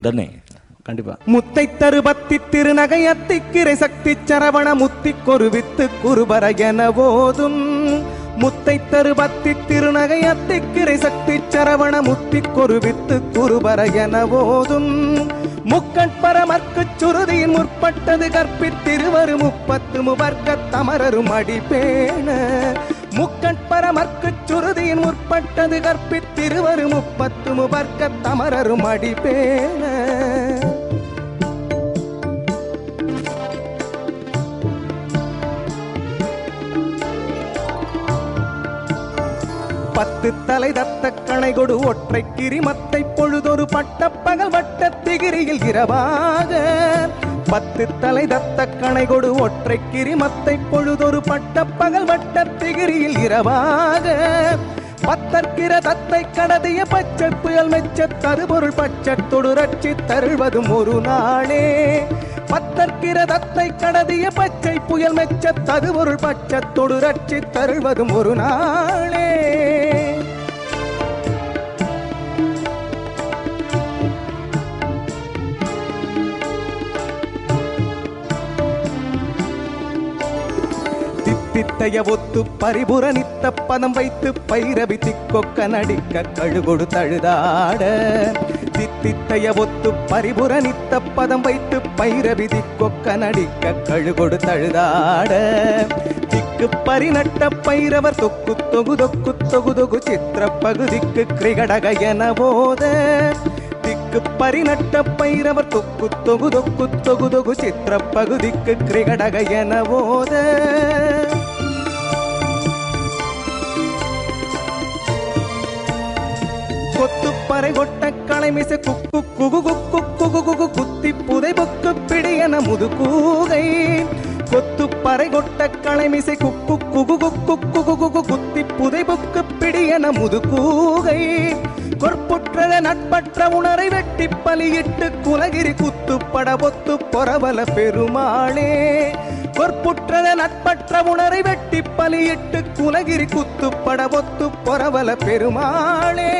தண்ணே கண்டிப்பா. முத்தை தருபத்தி திருநகை அத்திக்கிரை சக்தி சரவண முத்திக்கொரு வித்து குருபர என போதும். முத்தை தருபத்தி திருநகை அத்திக்கிரை சக்தி சரவண முத்திக்கொரு வித்து குருபர என போதும். முக்கட்பரமர்க்கு சுருதியின் முற்பட்டது கற்பித்திருவரு முப்பத்து முவர்க்க தமரரும் அடிப்பேன. முக்கட்பரமர்க்கு சுருதியின் முற்பட்டது கற்பித்திருவரு முப்பத்து முவர்க்க தமரரும் அடிப்பேன. பத்து தலை தத்த கணை கொடு ஒற்றை கிரிமத்தை பொழுதொரு பட்ட பகல் வட்ட திகிரியில் இரவாக. பத்து தலை தத்த கணை கொடு ஒற்றை கிரிமத்தை பொழுதொரு பட்ட பகல் வட்ட திகிரியில் இரவாக. பத்தற்கிற தத்தை கடதிய பச்சை புயல் மெச்ச தருபொருள் பச்சத்தொடு ரட்சி தருவதும் ஒரு நாளே. பத்தற்கிற தத்தை கடதிய பச்சை புயல் மெச்ச தருபொருள் பச்சத்தொடு ரட்சி தருவதும் ஒரு நாளே. தித்தைய ஒத்து பரிபுர நித்த பதம் வைத்து பைரவி திக்கொக்க நடிக்க கழுகொடு தழுதாட. தித்தைய ஒத்து பரிபுர நித்த பதம் வைத்து பைரவி திக்கொக்க நடிக்க கழுகொடு தழுதாட. திக்கு பரிநட்ட பைரவர் தொக்கு தொகு தொக்கு தொகு தொகு சித்திர பகுதிக்கு கிரிகடக என போத. திக்கு பரிநட்ட பைரவர் தொக்கு தொகு தொக்கு தொகு தொகு சித்திர பகுதிக்கு கிரிகடக என போத. கொத்துப்பறை கொட்ட களைமிசை குக்கு குகு குக்கு குகு குகு குத்தி புதை பொக்கு பிடியன முதுகூகை. கொத்துப்பறை கொட்ட களைமிசை குக்கு குகு குக்கு குகு குகு குத்தி புதை பொக்கு பிடியன முதுகூகை. கொற்புற்ற நட்பற்ற உணரை வெட்டி பலியிட்டு குலகிரி குத்துப்பட பொத்து பொறவல பெருமாளே. கொற்புற்ற நட்பற்ற உணரை வெட்டி பலியிட்டு குலகிரி குத்துப்பட பொத்து பொறவல பெருமாளே.